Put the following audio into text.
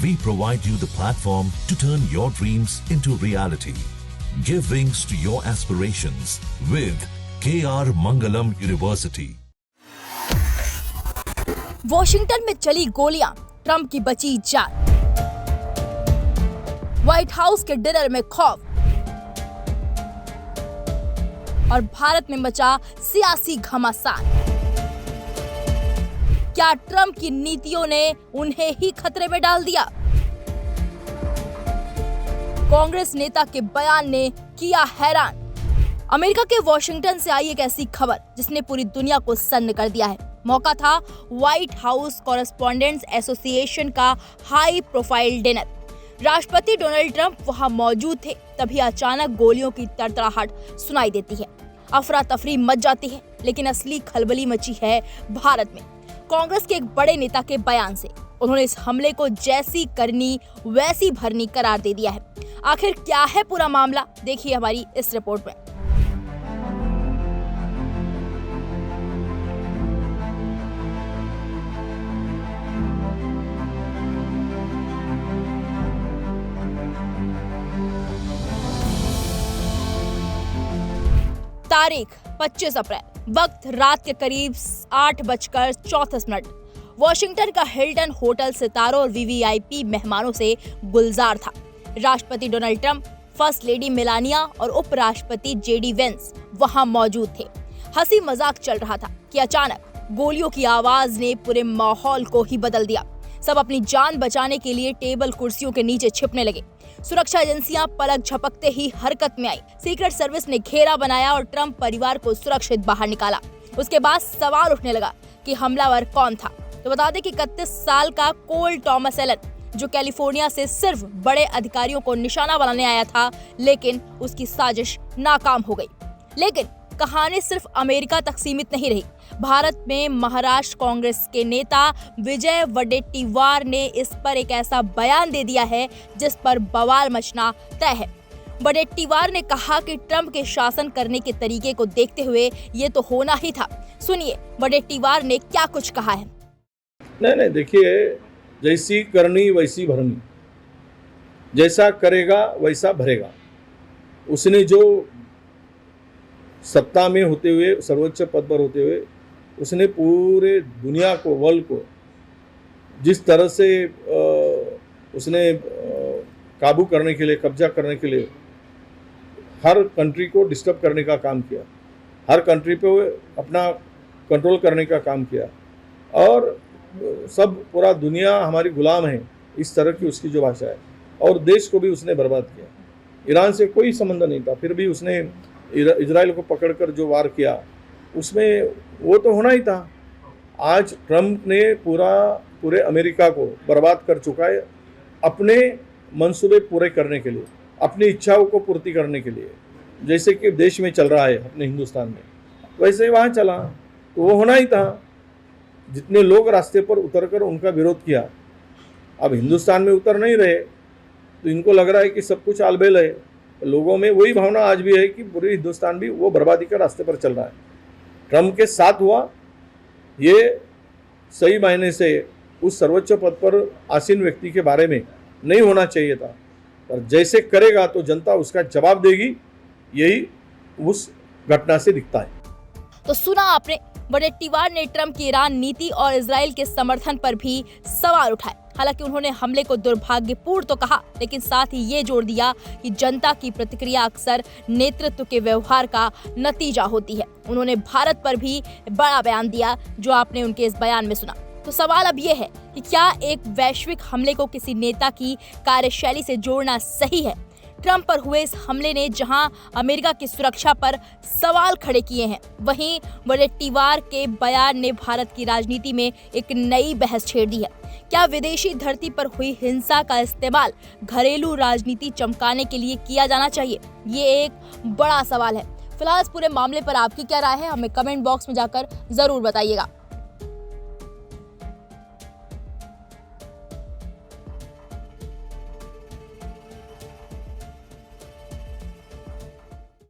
We provide you the platform to turn your dreams into reality. Give wings to your aspirations with KR Mangalam University. Washington में चली गोलियां, Trump की बची जान। White house के dinner में खौफ और भारत में मचा सियासी घमासान। क्या ट्रंप की नीतियों ने उन्हें ही खतरे में डाल दिया? कांग्रेस नेता के बयान ने किया हैरान। अमेरिका के वॉशिंगटन से आई एक ऐसी खबर जिसने पूरी दुनिया को सन्न कर दिया है। मौका था व्हाइट हाउस कॉरेस्पॉन्डेंट्स एसोसिएशन का हाई प्रोफाइल डिनर। राष्ट्रपति डोनाल्ड ट्रंप वहां मौजूद थे, तभी अचानक गोलियों की तड़तड़ाहट सुनाई देती है। अफरा तफरी मच जाती है, लेकिन असली खलबली मची है भारत में कांग्रेस के एक बड़े नेता के बयान से। उन्होंने इस हमले को जैसी करनी वैसी भरनी करार दे दिया है। आखिर क्या है पूरा मामला, देखिए हमारी इस रिपोर्ट में। तारीख 25 अप्रैल, वक्त रात के करीब 8:34। वॉशिंगटन का हिल्टन होटल सितारों और वीवीआईपी मेहमानों से गुलजार था। राष्ट्रपति Donald Trump, first lady Melania और उपराष्ट्रपति जेडी वेंस वहां मौजूद थे। हंसी मजाक चल रहा था कि अचानक गोलियों की आवाज ने पूरे माहौल को ही बदल दिया। सब अपनी जान बचाने के लिए टेबल कुर्सियों के नीचे छिपने लगे। सुरक्षा एजेंसियां पलक झपकते ही हरकत में आई। सीक्रेट सर्विस ने घेरा बनाया और ट्रंप परिवार को सुरक्षित बाहर निकाला। उसके बाद सवाल उठने लगा कि हमलावर कौन था। तो बता दें कि 31 साल का कोल थॉमस एलन, जो कैलिफोर्निया से सिर्फ बड़े अधिकारियों को निशाना बनाने आया था, लेकिन उसकी साजिश नाकाम हो गई। लेकिन कहानी सिर्फ अमेरिका तक सीमित नहीं रही। भारत में महाराष्ट्र कांग्रेस के नेता विजय वडेट्टीवार ने इस पर एक ऐसा बयान दे दिया है जिस पर बवाल मचना तय है। वडेट्टीवार ने कहा कि ट्रंप के शासन करने के तरीके को देखते हुए ये तो होना ही था। सुनिए वडेट्टीवार ने क्या कुछ कहा है। नहीं, देखिए, जैसी करनी वैसी भरनी, जैसा करेगा वैसा भरेगा। उसने जो सत्ता में होते हुए, सर्वोच्च पद पर होते हुए, उसने पूरे दुनिया को, वर्ल्ड को जिस तरह से उसने काबू करने के लिए, कब्जा करने के लिए, हर कंट्री को डिस्टर्ब करने का काम किया, हर कंट्री पे अपना कंट्रोल करने का काम किया, और सब पूरा दुनिया हमारी गुलाम है, इस तरह की उसकी जो भाषा है। और देश को भी उसने बर्बाद किया। ईरान से कोई संबंध नहीं था, फिर भी उसने इजराइल को पकड़कर जो वार किया, उसमें वो तो होना ही था। आज ट्रंप ने पूरे अमेरिका को बर्बाद कर चुका है, अपने मंसूबे पूरे करने के लिए, अपनी इच्छाओं को पूर्ति करने के लिए। जैसे कि देश में चल रहा है अपने हिंदुस्तान में, वैसे ही वहाँ चला, तो वो होना ही था। जितने लोग रास्ते पर उतरकर उनका विरोध किया, अब हिंदुस्तान में उतर नहीं रहे, तो इनको लग रहा है कि सब कुछ आलबेल है। लोगों में वही भावना आज भी है कि पूरे हिंदुस्तान भी वो बर्बादी के रास्ते पर चल रहा है। ट्रंप के साथ हुआ, ये सही मायने से उस सर्वोच्च पद पर आसीन व्यक्ति के बारे में नहीं होना चाहिए था, पर जैसे करेगा तो जनता उसका जवाब देगी, यही उस घटना से दिखता है। तो सुना आपने, वडेट्टीवार ने ट्रंप की ईरान नीति और इजराइल के समर्थन पर भी सवाल उठाए। हालांकि उन्होंने हमले को दुर्भाग्यपूर्ण तो कहा, लेकिन साथ ही ये जोड़ दिया कि जनता की प्रतिक्रिया अक्सर नेतृत्व के व्यवहार का नतीजा होती है। उन्होंने भारत पर भी बड़ा बयान दिया, जो आपने उनके इस बयान में सुना। तो सवाल अब ये है कि क्या एक वैश्विक हमले को किसी नेता की कार्यशैली से जोड़ना सही है? ट्रंप पर हुए इस हमले ने जहां अमेरिका की सुरक्षा पर सवाल खड़े किए हैं, वहीं वडेट्टीवार के बयान ने भारत की राजनीति में एक नई बहस छेड़ दी है। क्या विदेशी धरती पर हुई हिंसा का इस्तेमाल घरेलू राजनीति चमकाने के लिए किया जाना चाहिए? ये एक बड़ा सवाल है। फिलहाल इस पूरे मामले पर आपकी क्या राय है, हमें कमेंट बॉक्स में जाकर जरूर बताइएगा।